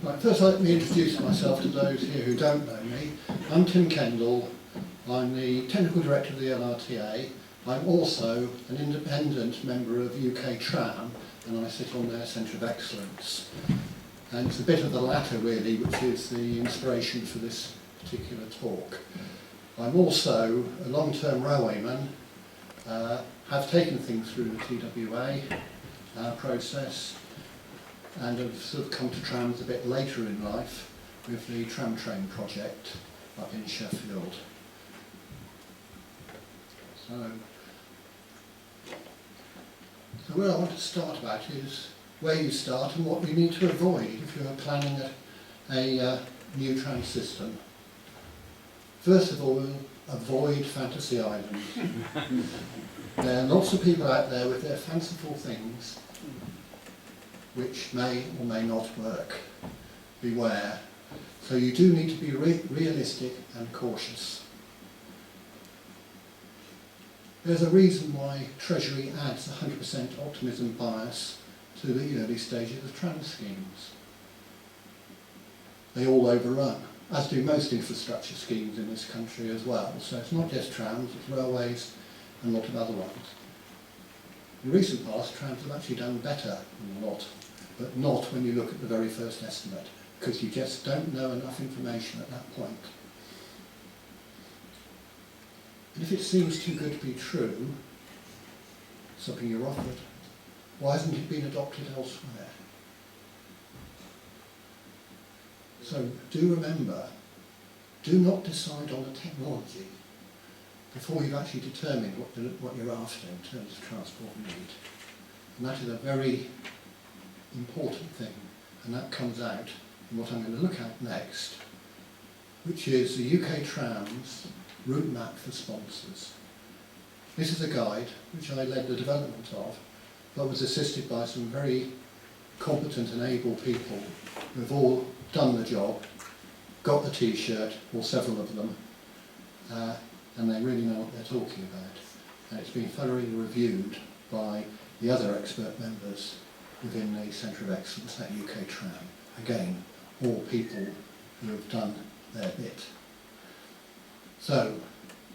Right, first let me introduce myself to those here who don't know me. I'm Tim Kendell. I'm the Technical Director of the LRTA. I'm also an independent member of UK Tram, and I sit on their Centre of Excellence. And it's a bit of the latter really, which is the inspiration for this particular talk. I'm also a long-term railwayman, have taken things through the TWA process, and have sort of come to trams a bit later in life with the Tram Train project up in Sheffield. So where I want to start about is where you start and what you need to avoid if you're planning a new tram system. First of all, avoid fantasy islands. There are lots of people out there with their fanciful things which may or may not work. Beware. So you do need to be realistic and cautious. There's a reason why Treasury adds 100% optimism bias to the early stages of tram schemes. They all overrun, as do most infrastructure schemes in this country as well. So it's not just trams, it's railways and a lot of other ones. In recent past, trams have actually done better than a lot, but not when you look at the very first estimate, because you just don't know enough information at that point. And if it seems too good to be true, something you're offered, why hasn't it been adopted elsewhere? So do remember, do not decide on the technology before you've actually determined what you're after in terms of transport need. And that is a very important thing, and that comes out in what I'm going to look at next, which is the UK Trams Routemap for Sponsors. This is a guide which I led the development of, but was assisted by some very competent and able people who have all done the job, got the t-shirt, or several of them, and they really know what they're talking about. And it's been thoroughly reviewed by the other expert members within the Centre of Excellence at UK Tram. Again, all people who have done their bit. So,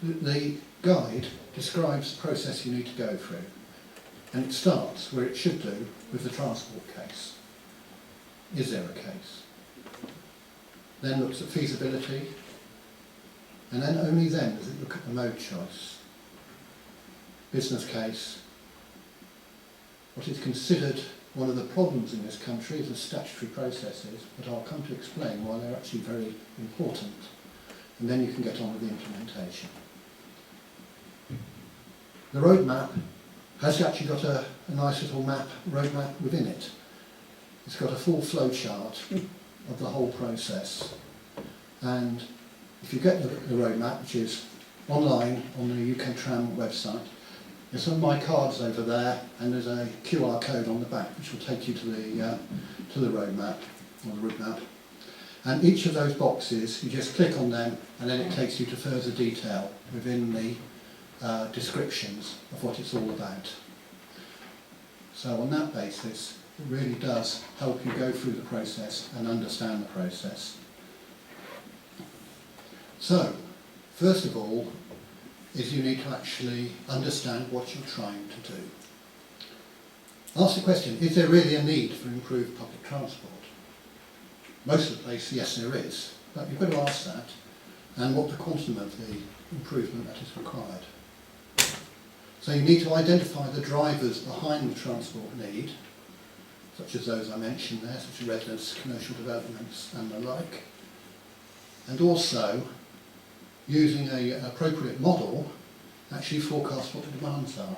the guide describes the process you need to go through, and it starts where it should do with the transport case. Is there a case? Then looks at feasibility, and then only then does it look at the mode choice. Business case. What is considered one of the problems in this country is the statutory processes, but I'll come to explain why they're actually very important. And then you can get on with the implementation. The roadmap has actually got a nice little roadmap within it. It's got a full flow chart of the whole process. And if you get the roadmap, which is online on the UK Tram website, there's some of my cards over there, and there's a QR code on the back which will take you to the roadmap, or the route map. And each of those boxes, you just click on them, and then it takes you to further detail within the descriptions of what it's all about. So on that basis, it really does help you go through the process and understand the process. So, first of all, is you need to actually understand what you're trying to do. Ask the question, is there really a need for improved public transport? Most of the place, yes there is, but you've got to ask that, and what the quantum of the improvement that is required. So you need to identify the drivers behind the transport need, such as those I mentioned there, such as residents, commercial developments and the like, and also using an appropriate model, actually forecast what the demands are.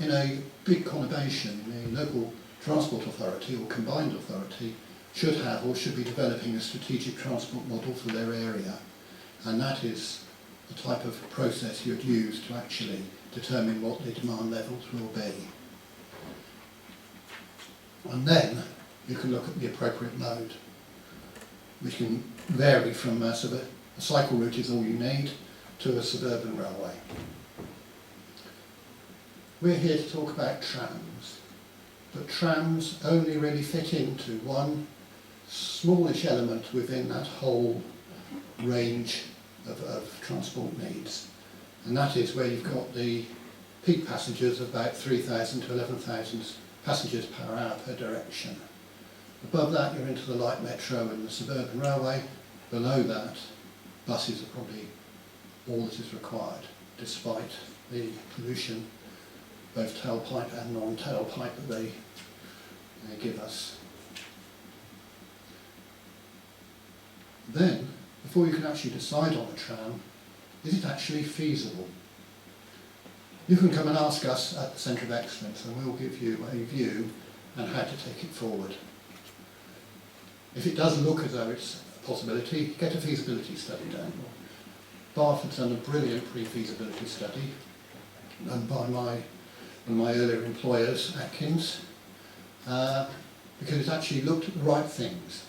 In a big conurbation, the local transport authority or combined authority should have or should be developing a strategic transport model for their area, and that is the type of process you'd use to actually determine what the demand levels will be. And then you can look at the appropriate mode, which can vary from a cycle route is all you need to a suburban railway. We're here to talk about trams, but trams only really fit into one smallish element within that whole range of transport needs. And that is where you've got the peak passengers of about 3,000 to 11,000 passengers per hour per direction. Above that you're into the light metro and the suburban railway. Below that, buses are probably all that is required, despite the pollution, both tailpipe and non-tailpipe, that they give us. Then, before you can actually decide on a tram, is it actually feasible? You can come and ask us at the Centre of Excellence and we'll give you a view on how to take it forward. If it does look as though it's a possibility, get a feasibility study done. Bath has done a brilliant pre-feasibility study done by one of my earlier employers, Atkins, because it actually looked at the right things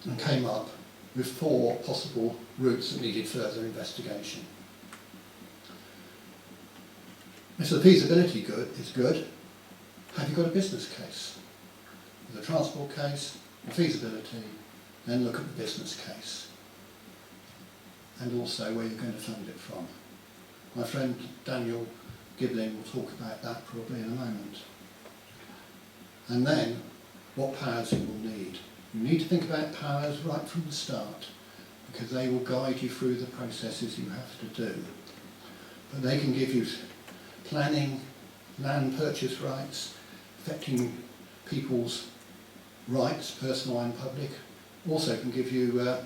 and came up with 4 possible routes that needed further investigation. If the feasibility is good, have you got a business case? There's a transport case, a feasibility, then look at the business case. And also where you're going to fund it from. My friend Daniel Giblin will talk about that probably in a moment. And then, what powers you will need. You need to think about powers right from the start, because they will guide you through the processes you have to do. But they can give you planning, land purchase rights, affecting people's rights, personal and public. Also can give you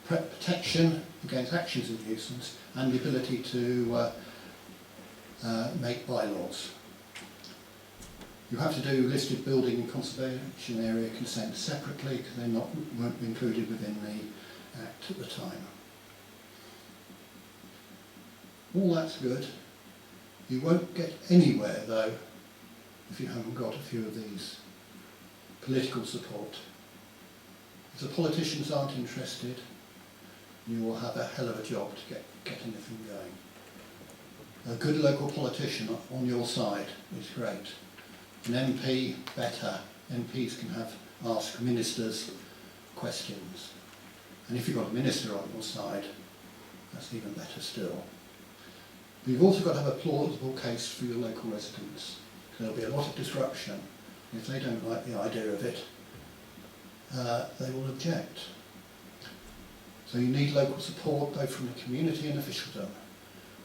protection against actions of nuisance and the ability to make bylaws. You have to do listed building and conservation area consent separately because they weren't included within the Act at the time. All that's good. You won't get anywhere though if you haven't got a few of these. Political support. If the politicians aren't interested, you will have a hell of a job to get anything going. A good local politician on your side is great. An MP, better. MPs can ask ministers questions. And if you've got a minister on your side, that's even better still. But you've also got to have a plausible case for your local residents. There'll be a lot of disruption. If they don't like the idea of it, they will object. So you need local support both from the community and officialdom.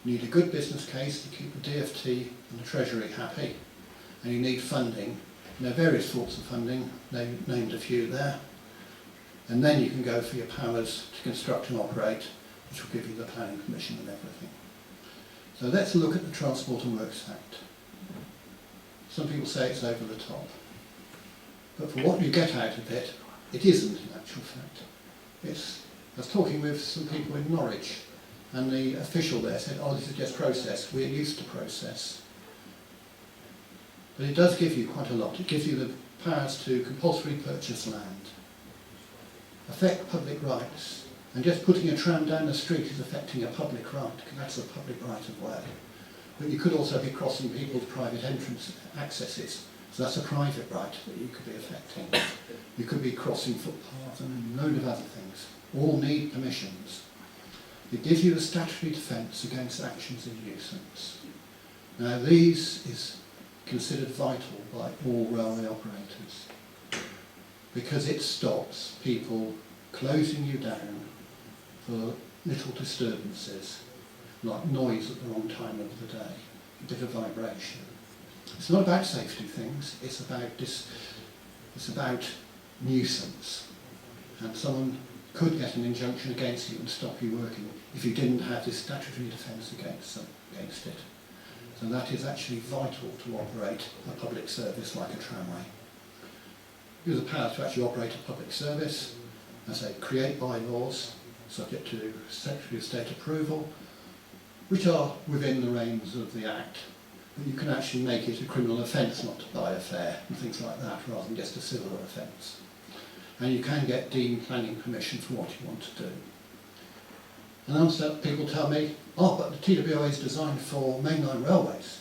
You need a good business case to keep the DfT and the Treasury happy. And you need funding. There are various sorts of funding, named a few there. And then you can go for your powers to construct and operate, which will give you the planning permission and everything. So let's look at the Transport and Works Act. Some people say it's over the top. But for what you get out of it, it isn't in actual fact. I was talking with some people in Norwich, and the official there said, oh, this is just process, we're used to process. But it does give you quite a lot. It gives you the powers to compulsory purchase land, affect public rights, and just putting a tram down the street is affecting a public right, because that's a public right of way. But you could also be crossing people's private entrance accesses, so that's a private right that you could be affecting. You could be crossing footpaths and a load of other things. All need permissions. It gives you the statutory defence against actions of nuisance. Now these is considered vital by all railway operators because it stops people closing you down for little disturbances like noise at the wrong time of the day, a bit of vibration. It's not about safety things, it's about nuisance. And someone could get an injunction against you and stop you working if you didn't have this statutory defence against it. So that is actually vital to operate a public service like a tramway. You have the power to actually operate a public service, as I say, create bylaws subject to Secretary of State approval, which are within the reins of the Act. But you can actually make it a criminal offence not to buy a fare and things like that, rather than just a civil offence. And you can get deemed planning permission for what you want to do. And then people tell me, oh, but the TWA is designed for mainline railways.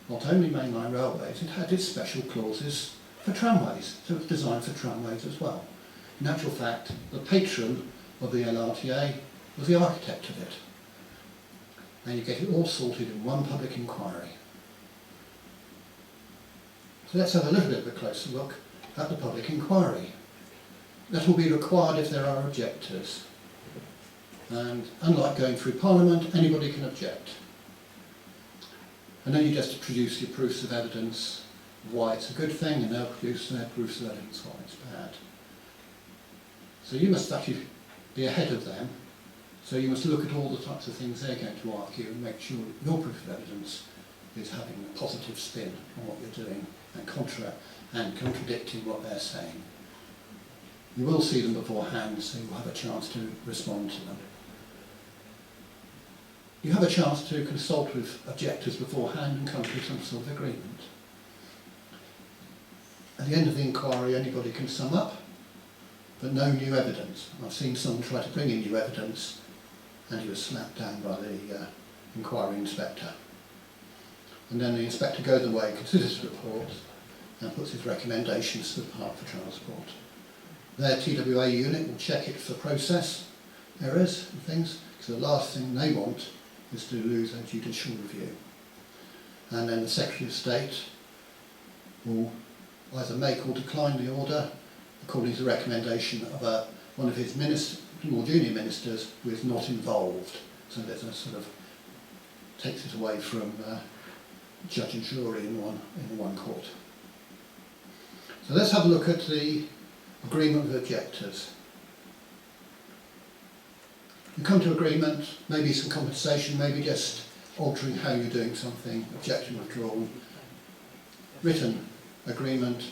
Not only mainline railways, it had its special clauses for tramways, so it's designed for tramways as well. In actual fact, the patron of the LRTA was the architect of it. And you get it all sorted in one public inquiry. So let's have a little bit of a closer look at the public inquiry. That will be required if there are objectors. And unlike going through Parliament, anybody can object. And then you just produce your proofs of evidence of why it's a good thing, and they'll produce their proofs of evidence why it's bad. So you must actually be ahead of them. So you must look at all the types of things they're going to argue and make sure your proof of evidence is having a positive spin on what you're doing and contradicting what they're saying. You will see them beforehand, so you'll have a chance to respond to them. You have a chance to consult with objectors beforehand and come to some sort of agreement. At the end of the inquiry, anybody can sum up, but no new evidence. I've seen someone try to bring in new evidence and he was slapped down by the inquiry inspector. And then the inspector goes away, considers the report and puts his recommendations to the Department for Transport. Their TWA unit will check it for process errors and things, because the last thing they want is to lose a judicial review. And then the Secretary of State will either make or decline the order according to the recommendation of one of his more junior ministers who is not involved. So there's a sort of takes it away from judge and jury in one court. So let's have a look at the agreement with objectors. You come to agreement, maybe some compensation, maybe just altering how you're doing something, objection withdrawn, written agreement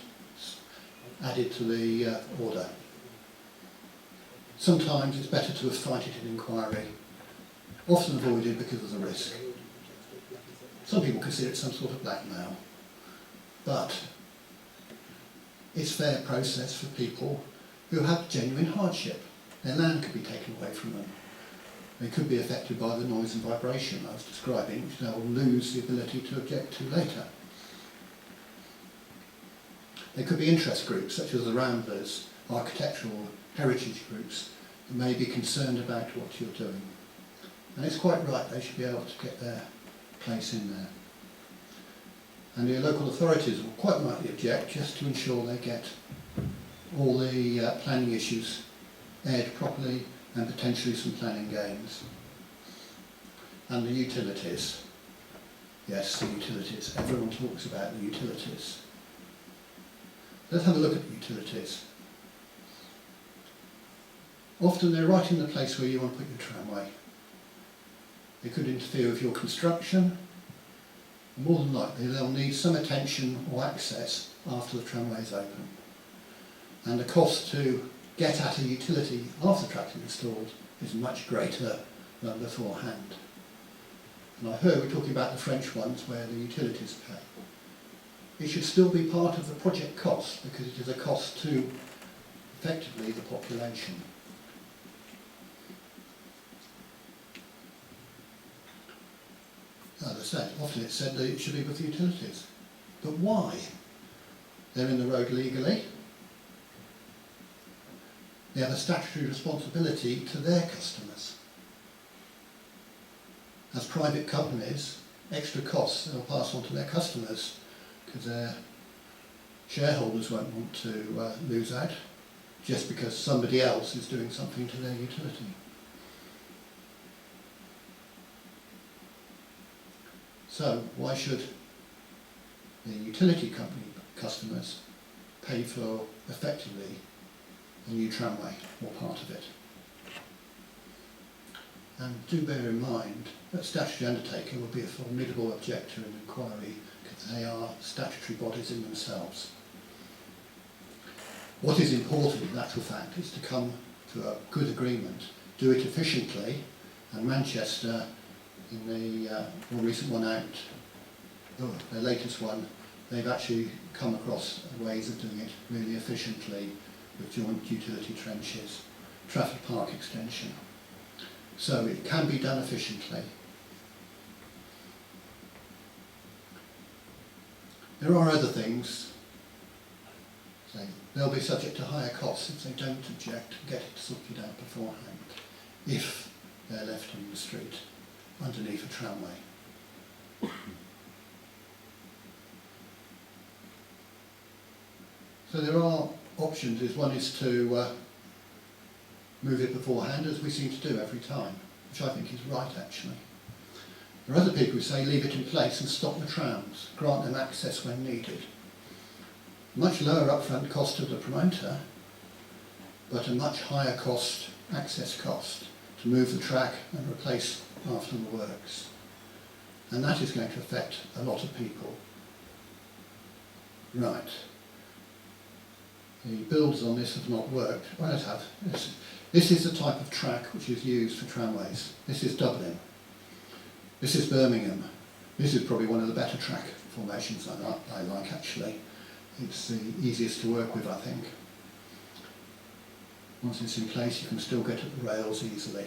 added to the order. Sometimes it's better to have fight it in inquiry, often avoided because of the risk. Some people consider it some sort of blackmail, but it's fair process for people who have genuine hardship. Their land could be taken away from them. They could be affected by the noise and vibration I was describing, which they'll lose the ability to object to later. There could be interest groups such as the Ramblers, architectural heritage groups, who may be concerned about what you're doing. And it's quite right, they should be able to get their place in there. And the local authorities will quite rightly object just to ensure they get all the planning issues aired properly and potentially some planning gains. And the utilities. Yes, the utilities. Everyone talks about the utilities. Let's have a look at the utilities. Often they're right in the place where you want to put your tramway. They could interfere with your construction. More than likely they'll need some attention or access after the tramway is open. And the cost to get at a utility after the track's installed is much greater than beforehand. And I heard we're talking about the French ones where the utilities pay. It should still be part of the project cost because it is a cost to effectively the population. As I said, often it's said that it should be with the utilities. But why? They're in the road legally. They have a statutory responsibility to their customers. As private companies, extra costs they'll pass on to their customers because their shareholders won't want to lose out just because somebody else is doing something to their utility. So why should the utility company customers pay for effectively a new tramway or part of it? And do bear in mind that statutory undertaker will be a formidable objector in inquiry because they are statutory bodies in themselves. What is important in actual fact is to come to a good agreement, do it efficiently, and Manchester in the more recent one out, their latest one, they've actually come across ways of doing it really efficiently with joint utility trenches, traffic park extension. So it can be done efficiently. There are other things They'll be subject to higher costs if they don't object and get it sorted out beforehand, if they're left in the street underneath a tramway. So there are options. One is to move it beforehand, as we seem to do every time, which I think is right actually. There are other people who say leave it in place and stop the trams, grant them access when needed. Much lower upfront cost to the promoter, but a much higher cost, access cost, to move the track and replace after the works. And that is going to affect a lot of people. Right. The builds on this have not worked. Well, it have. This is the type of track which is used for tramways. This is Dublin. This is Birmingham. This is probably one of the better track formations I like actually. It's the easiest to work with, I think. Once it's in place, you can still get at the rails easily.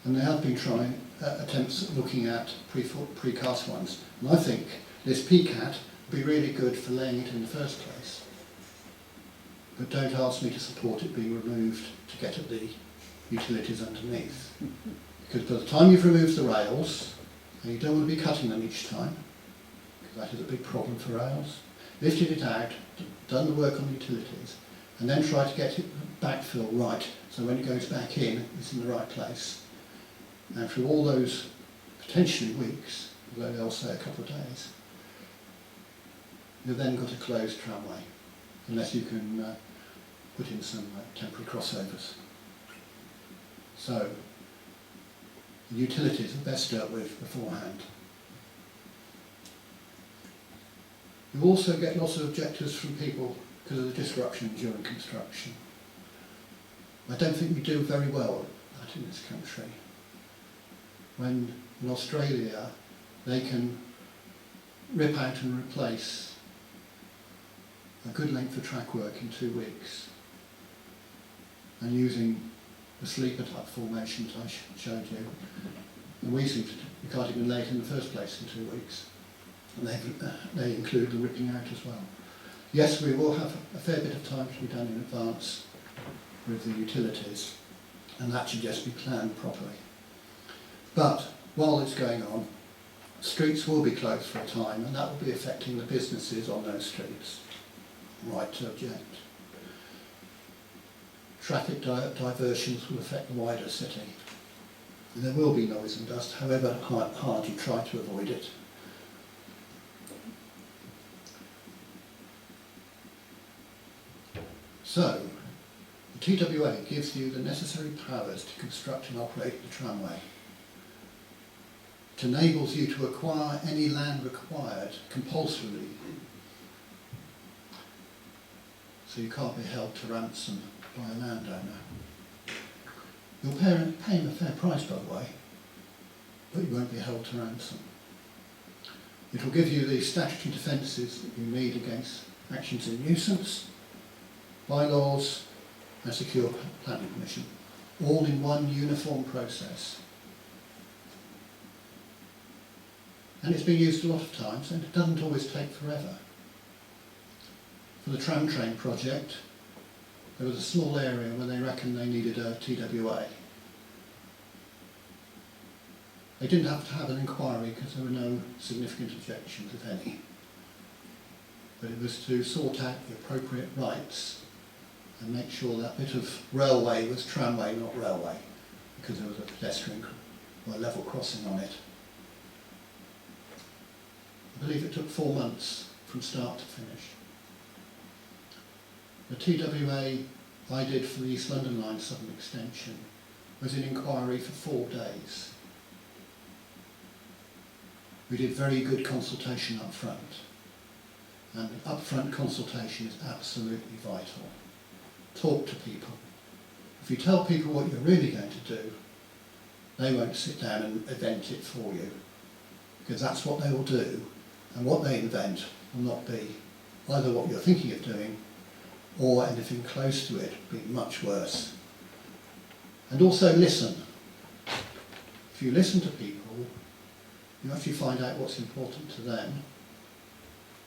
And there have been trying attempts at looking at precast ones. And I think this PCAT would be really good for laying it in the first place. But don't ask me to support it being removed to get at the utilities underneath. Because by the time you've removed the rails, and you don't want to be cutting them each time, because that is a big problem for rails, lifted it out, done the work on the utilities, and then try to get it backfill right, so when it goes back in, it's in the right place. And through all those potentially weeks, although they'll say a couple of days, you've then got a closed tramway, unless you can put in some temporary crossovers. So, the utilities are best dealt with beforehand. You also get lots of objectors from people because of the disruption during construction. I don't think we do very well at that in this country. When in Australia they can rip out and replace a good length of track work in 2 weeks, and using the sleeper type formations I showed you, and we can't even lay it in the first place in 2 weeks, and they include the ripping out as well. Yes, we will have a fair bit of time to be done in advance with the utilities, and that should just be planned properly. But while it's going on, streets will be closed for a time, and that will be affecting the businesses on those streets. Right to object. Traffic diversions will affect the wider city. And there will be noise and dust, however hard you try to avoid it. So, the TWA gives you the necessary powers to construct and operate the tramway. It enables you to acquire any land required compulsorily, so you can't be held to ransom by a landowner. You'll pay him a fair price, by the way, but you won't be held to ransom. It will give you the statutory defences that you need against actions in nuisance, bylaws and secure planning permission, all in one uniform process. And it's been used a lot of times, and it doesn't always take forever. For the tram train project, there was a small area where they reckoned they needed a TWA. They didn't have to have an inquiry because there were no significant objections, if any. But it was to sort out the appropriate rights and make sure that bit of railway was tramway, not railway, because there was a pedestrian or a level crossing on it. I believe it took 4 months from start to finish. The TWA I did for the East London Line Southern Extension was in inquiry for 4 days. We did very good consultation up front, and upfront consultation is absolutely vital. Talk to people. If you tell people what you're really going to do, they won't sit down and invent it for you, because that's what they will do, and what they invent will not be either what you're thinking of doing or anything close to it, being much worse. And also listen. If you listen to people, you actually find out what's important to them,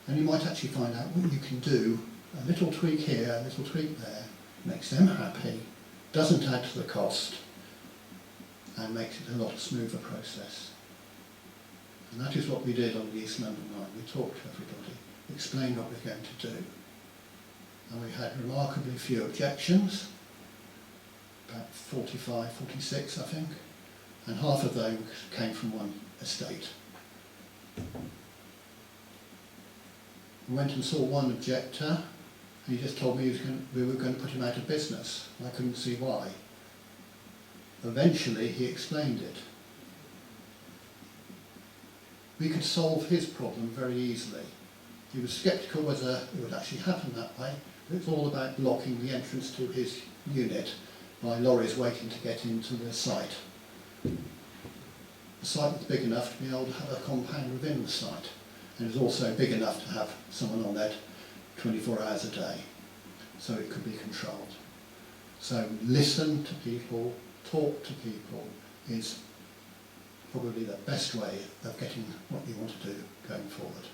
And you might actually find out what you can do, a little tweak here, a little tweak there, makes them happy, doesn't add to the cost, and makes it a lot smoother process. And that is what we did on the East London line. We talked to everybody, explained what we're going to do. And we had remarkably few objections, about 45, 46 I think, and half of those came from one estate. We went and saw one objector, and he just told me we were going to put him out of business. I couldn't see why. Eventually he explained it. We could solve his problem very easily. He was sceptical whether it would actually happen that way, but it's all about blocking the entrance to his unit by lorries waiting to get into the site. The site was big enough to be able to have a compound within the site, and it was also big enough to have someone on that 24 hours a day, so it could be controlled. So listen to people, talk to people is probably the best way of getting what you want to do going forward.